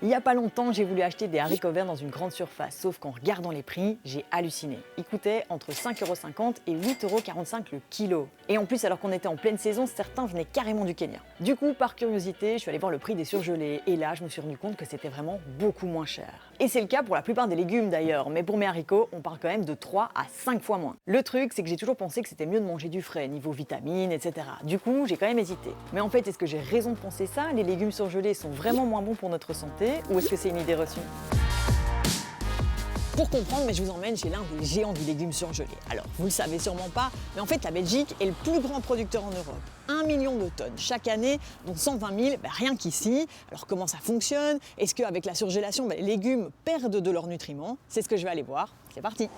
Il n'y a pas longtemps, j'ai voulu acheter des haricots verts dans une grande surface, sauf qu'en regardant les prix, j'ai halluciné. Ils coûtaient entre 5,50 € et 8,45 € le kilo. Et en plus, alors qu'on était en pleine saison, certains venaient carrément du Kenya. Du coup, par curiosité, je suis allée voir le prix des surgelés, et là, je me suis rendu compte que c'était vraiment beaucoup moins cher. Et c'est le cas pour la plupart des légumes d'ailleurs, mais pour mes haricots, on parle quand même de 3 à 5 fois moins. Le truc, c'est que j'ai toujours pensé que c'était mieux de manger du frais, niveau vitamines, etc. Du coup, j'ai quand même hésité. Mais en fait, est-ce que j'ai raison de penser ça? Les légumes surgelés sont vraiment moins bons pour notre santé, ou est-ce que c'est une idée reçue? Pour comprendre, je vous emmène chez l'un des géants du légume surgelé. Alors, vous le savez sûrement pas, mais en fait, la Belgique est le plus grand producteur en Europe. 1 million de tonnes chaque année, dont 120 000 rien qu'ici. Alors, comment ça fonctionne? Est-ce qu'avec la surgélation, les légumes perdent de leurs nutriments? C'est ce que je vais aller voir. C'est parti!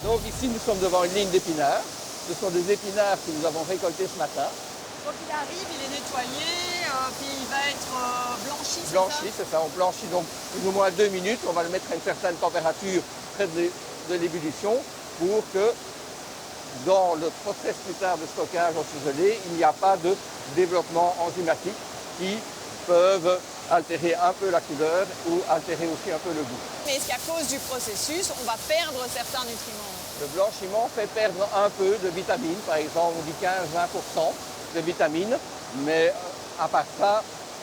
Donc ici, nous sommes devant une ligne d'épinards. Ce sont des épinards que nous avons récoltés ce matin. Donc il arrive, il est nettoyé, puis il va être blanchi, c'est Blanchi, c'est ça. On blanchit donc plus ou moins 2 minutes. On va le mettre à une certaine température près de l'ébullition pour que dans le process plus tard de stockage en surgelé, il n'y a pas de développement enzymatique qui peuvent altérer un peu la couleur ou altérer aussi un peu le goût. Mais est-ce qu'à cause du processus, on va perdre certains nutriments? Le blanchiment fait perdre un peu de vitamines, par exemple on dit 15-20% de vitamines, mais à part ça,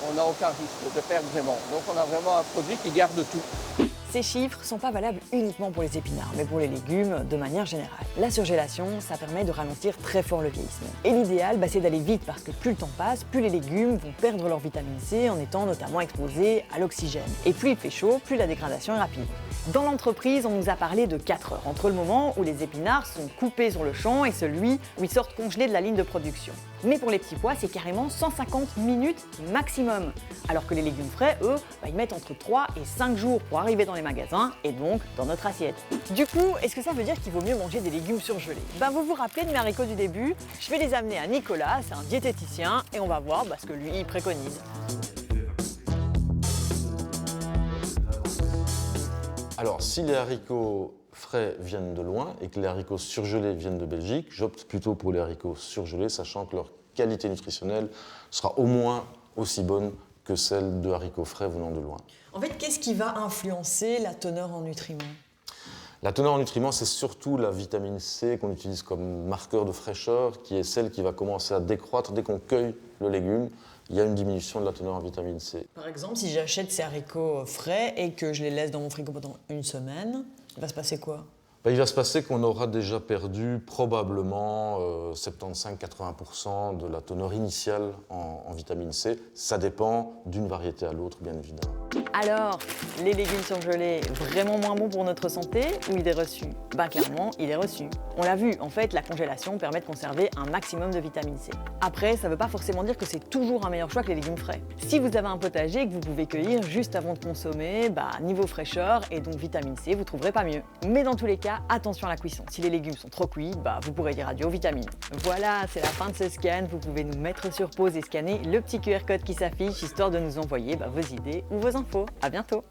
on n'a aucun risque de perdre vraiment. Donc on a vraiment un produit qui garde tout. Ces chiffres ne sont pas valables uniquement pour les épinards, mais pour les légumes de manière générale. La surgélation, ça permet de ralentir très fort le vieillissement. Et l'idéal, c'est d'aller vite parce que plus le temps passe, plus les légumes vont perdre leur vitamine C en étant notamment exposés à l'oxygène. Et plus il fait chaud, plus la dégradation est rapide. Dans l'entreprise, on nous a parlé de 4 heures, entre le moment où les épinards sont coupés sur le champ et celui où ils sortent congelés de la ligne de production. Mais pour les petits pois, c'est carrément 150 minutes maximum. Alors que les légumes frais, eux, ils mettent entre 3 et 5 jours pour arriver dans les magasins et donc dans notre assiette. Du coup, est-ce que ça veut dire qu'il vaut mieux manger des légumes surgelés? Vous vous rappelez de mes haricots du début? Je vais les amener à Nicolas, c'est un diététicien, et on va voir ce que lui il préconise. Alors, si les haricots frais viennent de loin et que les haricots surgelés viennent de Belgique, j'opte plutôt pour les haricots surgelés, sachant que leur qualité nutritionnelle sera au moins aussi bonne que celle de haricots frais venant de loin. En fait, qu'est-ce qui va influencer la teneur en nutriments? La teneur en nutriments, c'est surtout la vitamine C qu'on utilise comme marqueur de fraîcheur, qui est celle qui va commencer à décroître dès qu'on cueille le légume. Il y a une diminution de la teneur en vitamine C. Par exemple, si j'achète ces haricots frais et que je les laisse dans mon frigo pendant une semaine, il va se passer quoi? Il va se passer qu'on aura déjà perdu probablement 75-80% de la teneur initiale en vitamine C. Ça dépend d'une variété à l'autre, bien évidemment. Alors, les légumes surgelés, vraiment moins bons pour notre santé ou idée reçue? Clairement, il est reçu. On l'a vu, en fait, la congélation permet de conserver un maximum de vitamine C. Après, ça ne veut pas forcément dire que c'est toujours un meilleur choix que les légumes frais. Si vous avez un potager que vous pouvez cueillir juste avant de consommer, niveau fraîcheur et donc vitamine C, vous trouverez pas mieux. Mais dans tous les cas, attention à la cuisson. Si les légumes sont trop cuits, vous pourrez dire adieu aux vitamines. Voilà, c'est la fin de ce scan. Vous pouvez nous mettre sur pause et scanner le petit QR code qui s'affiche, histoire de nous envoyer vos idées ou vos infos. À bientôt!